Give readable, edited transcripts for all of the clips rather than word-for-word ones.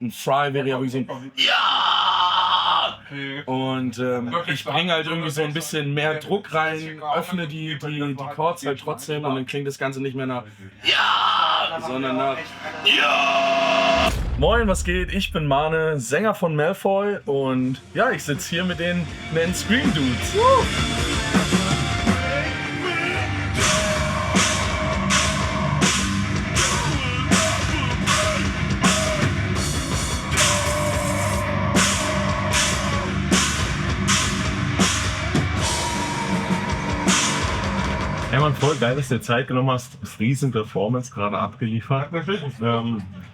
ein Fry wäre ja irgendwie so ein Ja! Und ich bringe halt irgendwie so ein bisschen mehr Druck rein, öffne die Chords halt trotzdem und dann klingt das Ganze nicht mehr nach Ja! Sondern nach Ja! Moin, was geht? Ich bin Mane, Sänger von Malfoy und ja, ich sitze hier mit den Scream Dudes. Ja, man, voll geil, dass du dir Zeit genommen hast. Du hast riesen Performance gerade abgeliefert.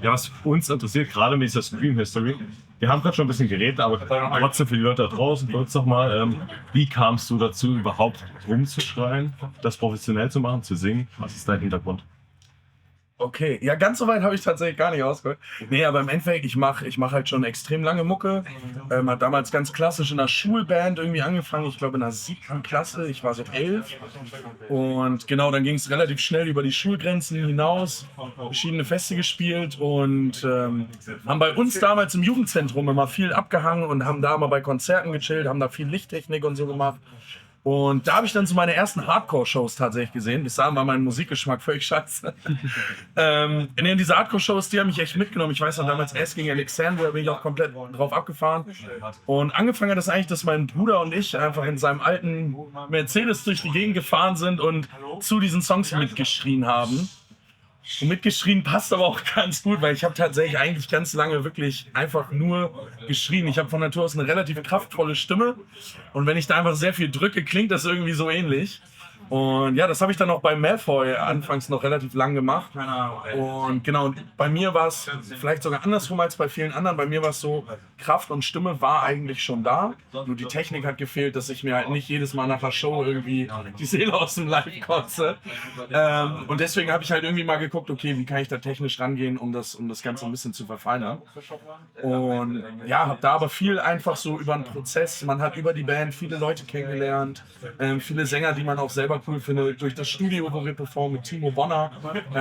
Ja, was uns interessiert, gerade mit dieser Scream History. Wir haben gerade schon ein bisschen geredet, aber trotzdem für die Leute da draußen, für uns nochmal, wie kamst du dazu, überhaupt rumzuschreien, das professionell zu machen, zu singen? Was ist dein Hintergrund? Okay, ja, ganz so weit habe ich tatsächlich gar nicht ausgehört. Nee, aber im Endeffekt, ich mach halt schon extrem lange Mucke. Hat damals ganz klassisch in einer Schulband irgendwie angefangen, ich glaube in der 7. Klasse, ich war so 11. Und genau, dann ging es relativ schnell über die Schulgrenzen hinaus, verschiedene Feste gespielt und haben bei uns damals im Jugendzentrum immer viel abgehangen und haben da mal bei Konzerten gechillt, haben da viel Lichttechnik und so gemacht. Und da habe ich dann so meine ersten Hardcore-Shows tatsächlich gesehen. Bis dahin war mein Musikgeschmack völlig scheiße. Diese Hardcore-Shows, die haben mich echt mitgenommen. Ich weiß noch, damals S gegen Alexander, da bin ich auch komplett drauf abgefahren. Und angefangen hat das eigentlich, dass mein Bruder und ich einfach in seinem alten Mercedes durch die Gegend gefahren sind und zu diesen Songs mitgeschrien haben. Und mitgeschrien passt aber auch ganz gut, weil ich habe tatsächlich eigentlich ganz lange wirklich einfach nur geschrien. Ich habe von Natur aus eine relativ kraftvolle Stimme und wenn ich da einfach sehr viel drücke, klingt das irgendwie so ähnlich. Und ja, das habe ich dann auch bei Malfoy anfangs noch relativ lang gemacht. Und genau, bei mir war es vielleicht sogar andersrum als bei vielen anderen. Bei mir war es so, Kraft und Stimme war eigentlich schon da. Nur die Technik hat gefehlt, dass ich mir halt nicht jedes Mal nach der Show irgendwie die Seele aus dem Leib kotze. Und deswegen habe ich halt irgendwie mal geguckt, okay, wie kann ich da technisch rangehen, um das Ganze ein bisschen zu verfeinern. Und ja, habe da aber viel einfach so über den Prozess. Man hat über die Band viele Leute kennengelernt, viele Sänger, die man auch selber cool finde, durch das Studio, wo wir performen mit Timo Bonner,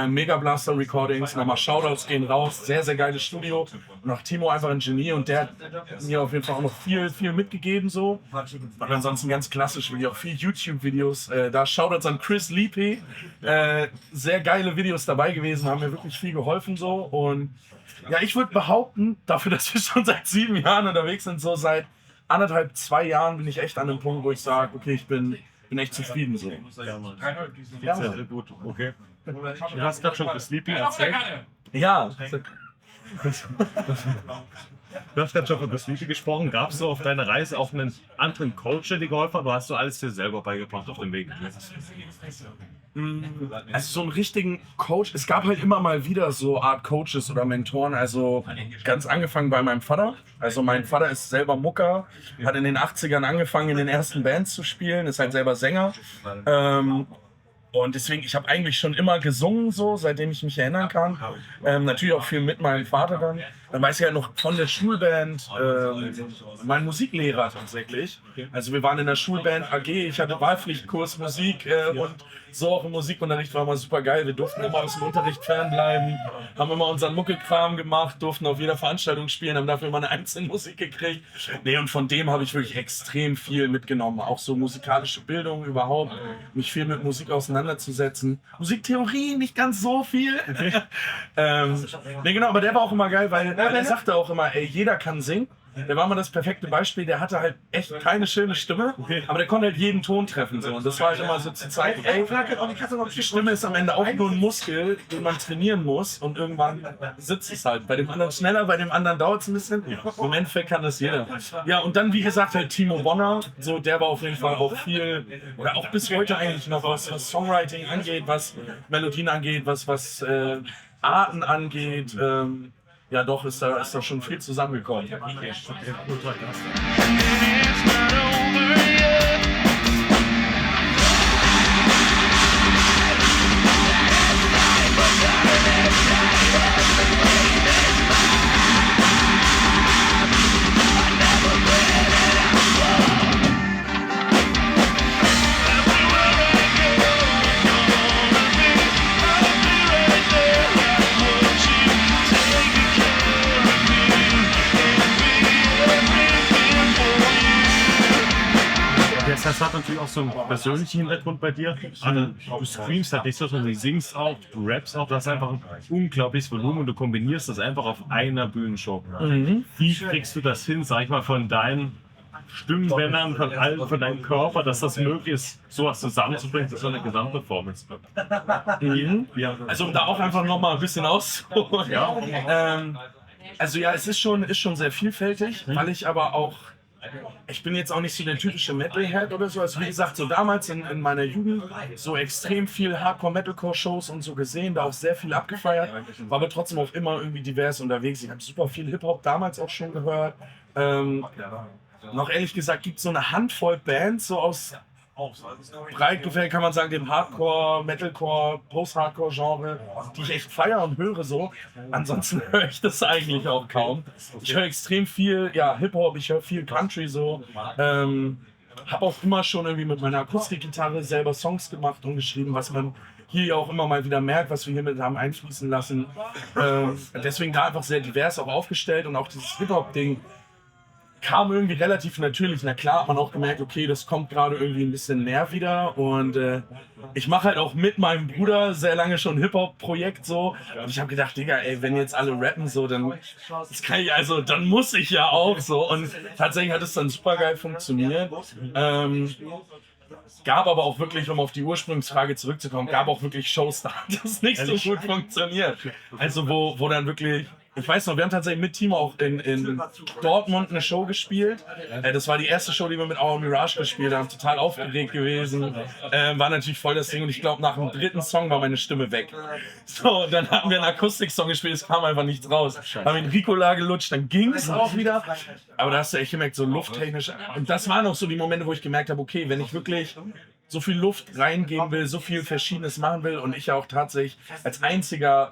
Mega Blaster Recordings, nochmal Shoutouts gehen raus, sehr, sehr geiles Studio und auch Timo einfach ein Genie und der hat mir auf jeden Fall auch noch viel mitgegeben so. Und ansonsten ganz klassisch, wie auch viel YouTube-Videos, da Shoutouts an Chris Leapy, sehr geile Videos dabei gewesen, haben mir wirklich viel geholfen so und ja, ich würde behaupten, dafür, dass wir schon seit 7 Jahren unterwegs sind, so seit 1,5, 2 Jahren bin ich echt an dem Punkt, wo ich sage, okay, ich bin echt zufrieden so. Ja, sehr gut, okay. Du hast gerade schon für Sleepy erzählt. Ja. Du hast gerade schon von Sleepy gesprochen. Gab es so auf deiner Reise auch einen anderen Coach, der dir geholfen hat? Oder hast du alles dir selber beigebracht auf dem Weg? Also so einen richtigen Coach, es gab halt immer mal wieder so Art Coaches oder Mentoren, also ganz angefangen bei meinem Vater. Also mein Vater ist selber Mucker, hat in den 80ern angefangen in den ersten Bands zu spielen, ist halt selber Sänger. Und deswegen, ich habe eigentlich schon immer gesungen, so, seitdem ich mich erinnern kann. Natürlich auch viel mit meinem Vater dann. Dann weiß ich ja noch von der Schulband, mein Musiklehrer tatsächlich. Also wir waren in der Schulband AG, ich hatte Wahlpflichtkurs Musik und so auch im Musikunterricht war immer super geil. Wir durften immer aus dem Unterricht fernbleiben, haben immer unseren Muckelkram gemacht, durften auf jeder Veranstaltung spielen, haben dafür immer eine einzelne Musik gekriegt. Nee, und von dem habe ich wirklich extrem viel mitgenommen. Auch so musikalische Bildung überhaupt, mich viel mit Musik auseinanderzusetzen. Musiktheorie nicht ganz so viel. Nee, genau, aber der war auch immer geil, weil er sagte auch immer, ey, jeder kann singen. Der war mal das perfekte Beispiel, der hatte halt echt keine schöne Stimme, aber der konnte halt jeden Ton treffen. So. Und das war halt immer so zu zeigen, ey, die Stimme ist am Ende auch nur ein Muskel, den man trainieren muss und irgendwann sitzt es halt. Bei dem anderen schneller, bei dem anderen dauert es ein bisschen. Im Endeffekt kann das jeder. Ja, und dann, wie gesagt, halt Timo Bonner, so, der war auf jeden Fall auch viel, oder auch bis heute eigentlich noch, was Songwriting angeht, was Melodien angeht, was Arten angeht. Ja, doch, ist da schon viel zusammengekommen. Okay. das hat natürlich auch so einen persönlichen Hintergrund bei dir. Also, du streamst halt nicht so, sondern du singst auch, du rappst auch, du hast einfach ein unglaubliches Volumen und du kombinierst das einfach auf einer Bühnenshow. Wie kriegst du das hin, sag ich mal, von deinen Stimmbändern, von deinem Körper, dass das möglich ist, sowas zusammenzubringen, dass so eine Gesamtperformance wird? Ja. Also um da auch einfach nochmal ein bisschen auszuholen. Also ja, es ist schon sehr vielfältig, weil ich aber auch, ich bin jetzt auch nicht so der typische Metalhead oder so. Also wie gesagt, so damals in meiner Jugend so extrem viel Hardcore-Metalcore-Shows und so gesehen, da auch sehr viel abgefeiert, war aber trotzdem auch immer irgendwie divers unterwegs. Ich habe super viel Hip-Hop damals auch schon gehört. Noch ehrlich gesagt gibt es so eine Handvoll Bands, so aus breit gefällt, kann man sagen, dem Hardcore, Metalcore, Post-Hardcore-Genre, die ich echt feiere und höre so. Ansonsten höre ich das eigentlich auch kaum. Ich höre extrem viel, ja, Hip-Hop, ich höre viel Country so. Habe auch immer schon irgendwie mit meiner Akustikgitarre selber Songs gemacht und geschrieben, was man hier auch immer mal wieder merkt, was wir hier mit haben einfließen lassen. Deswegen da einfach sehr divers auch aufgestellt und auch dieses Hip-Hop-Ding kam irgendwie relativ natürlich. Na klar hat man auch gemerkt, okay, das kommt gerade irgendwie ein bisschen mehr wieder und ich mache halt auch mit meinem Bruder sehr lange schon ein Hip-Hop-Projekt so und ich habe gedacht, Digga, ey, wenn jetzt alle rappen so, dann das kann ich, also dann muss ich ja auch so und tatsächlich hat es dann super geil funktioniert. Gab aber auch wirklich, um auf die Ursprungsfrage zurückzukommen, gab auch wirklich Shows, da hat das nicht so gut funktioniert. Also wo dann wirklich, ich weiß noch, wir haben tatsächlich mit Timo auch in Dortmund eine Show gespielt. Das war die erste Show, die wir mit Our Mirage gespielt haben. Total aufgeregt gewesen. War natürlich voll das Ding und ich glaube, nach dem dritten Song war meine Stimme weg. So, dann haben wir einen Akustik-Song gespielt, es kam einfach nichts raus. Haben in Ricola gelutscht, dann ging es auch wieder. Aber da hast du echt gemerkt, so lufttechnisch. Und das waren auch so die Momente, wo ich gemerkt habe, okay, wenn ich wirklich so viel Luft reingeben will, so viel Verschiedenes machen will und ich ja auch tatsächlich als einziger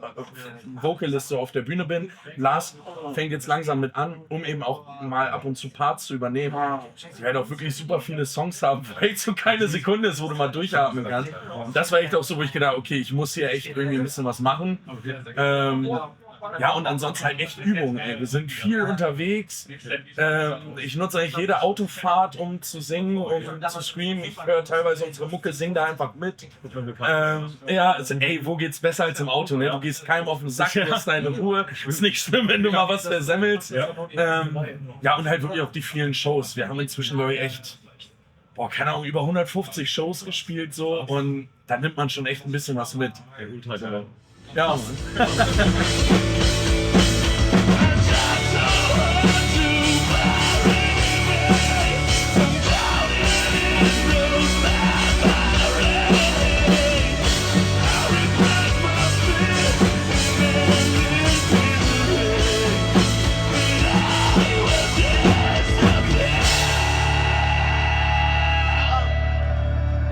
Vocalist so auf der Bühne bin. Lars fängt jetzt langsam mit an, um eben auch mal ab und zu Parts zu übernehmen. Ich werde auch wirklich super viele Songs haben, wo echt so keine Sekunde ist, wo du mal durchatmen kannst. Und das war echt auch so, wo ich gedacht, okay, ich muss hier echt irgendwie ein bisschen was machen. Ja, und ansonsten halt echt Übungen, ey. Wir sind viel unterwegs. Ich nutze eigentlich jede Autofahrt, um zu singen, um zu screamen. Ich höre teilweise unsere Mucke, sing da einfach mit. Ja, also, ey, wo geht's besser als im Auto, ne? Du gehst keinem auf den Sack, du hast deine Ruhe. Ist nicht schlimm, wenn du mal was versemmelst. Ja, und halt wirklich auch die vielen Shows. Wir haben inzwischen, glaube ich, echt, keine Ahnung, über 150 Shows gespielt so. Und da nimmt man schon echt ein bisschen was mit. Ja, Mann.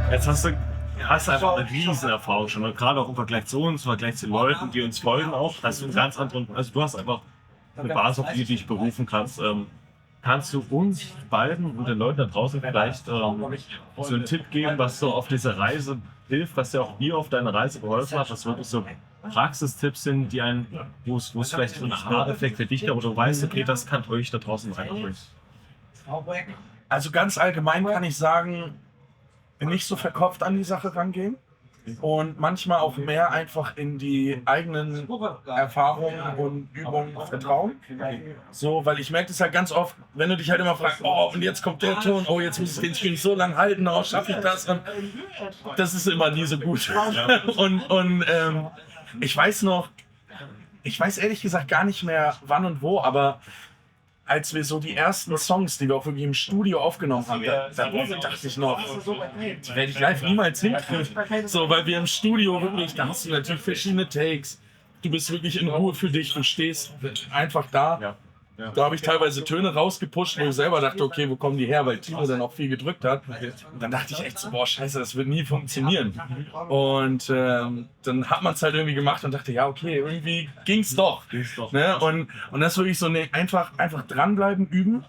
Jetzt hast du einfach eine Riesenerfahrung schon. Und gerade auch im Vergleich zu uns, im Vergleich zu den Leuten, die uns folgen auch, hast du einen ganz anderen, also du hast einfach eine Basis, auf die du dich berufen kannst. Kannst du uns beiden und den Leuten da draußen vielleicht so einen Tipp geben, was so auf dieser Reise hilft, was dir auch dir auf deiner Reise geholfen hat, was wirklich so Praxistipps sind, die einen, wo es vielleicht so ein Aha-Effekt für dich da, wo du weißt, okay, das kann euch da draußen weiterbringen. Also ganz allgemein kann ich sagen, nicht so verkopft an die Sache rangehen und manchmal auch mehr einfach in die eigenen Erfahrungen und Übungen vertrauen. So, weil ich merke das halt ganz oft, wenn du dich halt immer fragst, oh, und jetzt kommt der Ton, oh, jetzt muss ich den String so lang halten, oh, schaffe ich das? Und das ist immer nie so gut. Und ich weiß ehrlich gesagt gar nicht mehr wann und wo, aber als wir so die ersten Songs, die wir auch wirklich im Studio aufgenommen haben, da dachte ich noch, die werde ich live niemals hinkriegen. So, weil wir im Studio wirklich, da hast du natürlich verschiedene Takes. Du bist wirklich in Ruhe für dich, du stehst einfach da. Ja. Da habe ich teilweise Töne rausgepusht, wo ich selber dachte, okay, wo kommen die her, weil Timo dann auch viel gedrückt hat. Und dann dachte ich echt so, boah, scheiße, das wird nie funktionieren. Und dann hat man es halt irgendwie gemacht und dachte, ja, okay, irgendwie ging's doch. Ne? Und das ist wirklich so, einfach dranbleiben, üben.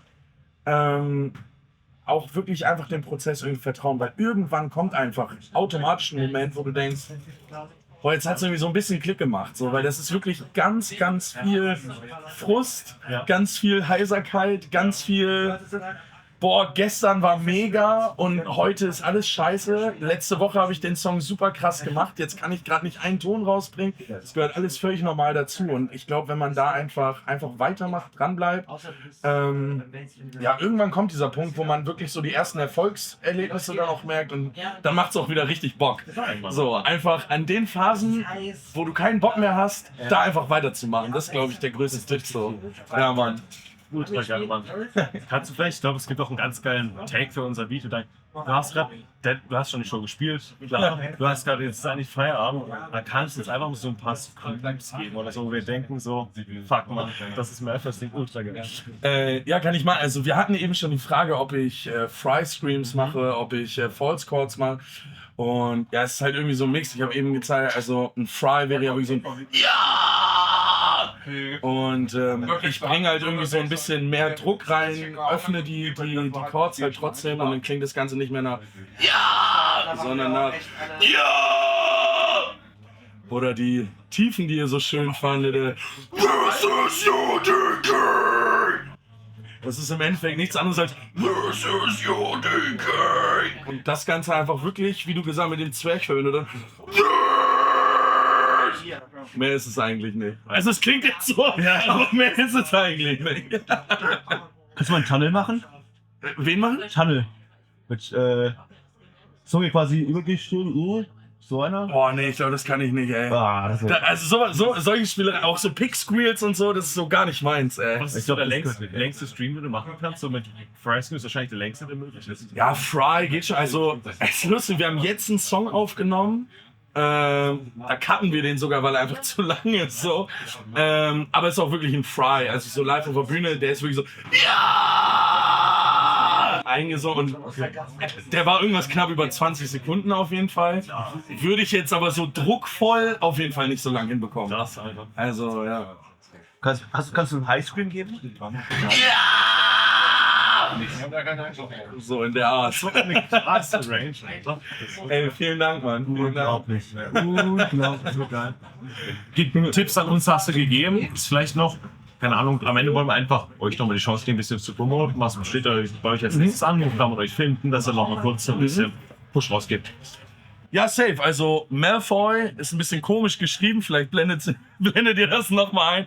Auch wirklich einfach dem Prozess irgendwie vertrauen, weil irgendwann kommt einfach automatisch ein Moment, wo du denkst, boah, jetzt hat es irgendwie so ein bisschen Klick gemacht, so, weil das ist wirklich ganz, ganz viel Frust, ganz viel Heiserkeit, ganz viel boah, gestern war mega und heute ist alles scheiße. Letzte Woche habe ich den Song super krass gemacht. Jetzt kann ich gerade nicht einen Ton rausbringen. Das gehört alles völlig normal dazu. Und ich glaube, wenn man da einfach weitermacht, dranbleibt, ja, irgendwann kommt dieser Punkt, wo man wirklich so die ersten Erfolgserlebnisse dann auch merkt und dann macht es auch wieder richtig Bock. So, einfach an den Phasen, wo du keinen Bock mehr hast, da einfach weiterzumachen. Das ist, glaube ich, der größte Tipp so. Ja, Mann. Ultra geil, Mann. Kannst du vielleicht, ich glaube, es gibt auch einen ganz geilen Take für unser Video. Du hast schon die Show gespielt, klar. Du hast gerade jetzt eigentlich Feierabend. Da kannst du jetzt einfach so ein paar Clips geben oder so, wo wir denken so, fuck man, das ist mir einfach das Ding ultra geil. Ja, kann ich mal. Also wir hatten eben schon die Frage, ob ich Fry Screams mache, ob ich False Chords mache. Und ja, es ist halt irgendwie so ein Mix. Ich habe eben gezeigt, also ein Fry wäre ja irgendwie so ein Ja! Und ich bringe halt irgendwie so ein bisschen mehr Druck rein, öffne die Chords halt trotzdem und dann klingt das Ganze nicht mehr nach Ja! Sondern nach Ja! Oder die Tiefen, die ihr so schön fandet. This is your decay! Das ist im Endeffekt nichts anderes als This is your decay! Und das Ganze einfach wirklich, wie du gesagt hast, mit dem Zwerchfell oder mehr ist es eigentlich nicht. Also es klingt jetzt so, aber mehr ist es eigentlich nicht. Kannst du mal einen Tunnel machen? Wen machen? Tunnel. Mit Zunge quasi übergestehen, so einer. Boah, nee, ich glaube, das kann ich nicht, ey. Also solche Spiele, auch so Pick-Squeals und so, das ist so gar nicht meins, ey. Was ist so der längste Stream, den du machen kannst? So mit Fry Screams ist wahrscheinlich der längste, der möglich ist. Ja, Fry geht schon. Also, es ist lustig, wir haben jetzt einen Song aufgenommen. Da cutten wir den sogar, weil er einfach zu lang ist. So. Aber es ist auch wirklich ein Fry. Also so live auf der Bühne, der ist wirklich so Ja! Eingesungen. Und der war irgendwas knapp über 20 Sekunden auf jeden Fall. Würde ich jetzt aber so druckvoll auf jeden Fall nicht so lang hinbekommen. Das einfach. Also, ja. Kannst du einen Highscreen geben? So in der Art. So eine krasse Range. Ey, vielen Dank, Mann. Vielen Dank. Unglaublich, so geil. Tipps an uns hast du gegeben. Ist vielleicht noch, keine Ahnung, am Ende wollen wir einfach euch nochmal die Chance geben, ein bisschen zu promoten. Was steht bei euch als nächstes an? Wo kann man euch finden, dass ihr nochmal kurz ein bisschen Push rausgibt. Ja, safe. Also Malfoy ist ein bisschen komisch geschrieben. Vielleicht blendet ihr das nochmal ein.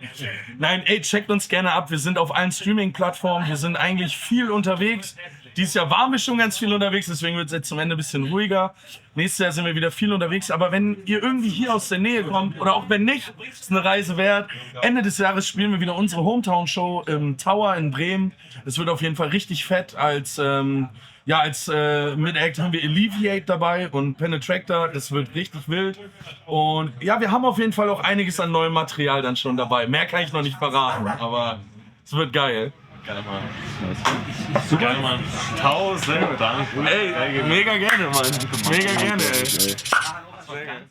Nein, ey, checkt uns gerne ab. Wir sind auf allen Streaming-Plattformen. Wir sind eigentlich viel unterwegs. Dieses Jahr waren wir schon ganz viel unterwegs, deswegen wird es jetzt zum Ende ein bisschen ruhiger. Nächstes Jahr sind wir wieder viel unterwegs. Aber wenn ihr irgendwie hier aus der Nähe kommt oder auch wenn nicht, ist eine Reise wert. Ende des Jahres spielen wir wieder unsere Hometown-Show im Tower in Bremen. Das wird auf jeden Fall richtig fett. Als Mid-Act haben wir Alleviate dabei und Penetractor. Das wird richtig wild. Und ja, wir haben auf jeden Fall auch einiges an neuem Material dann schon dabei. Mehr kann ich noch nicht verraten, aber es wird geil. Geil, Mann. Geil, Mann. 1000 Dank. Ey, mega gerne, Mann. Mega gerne, ey.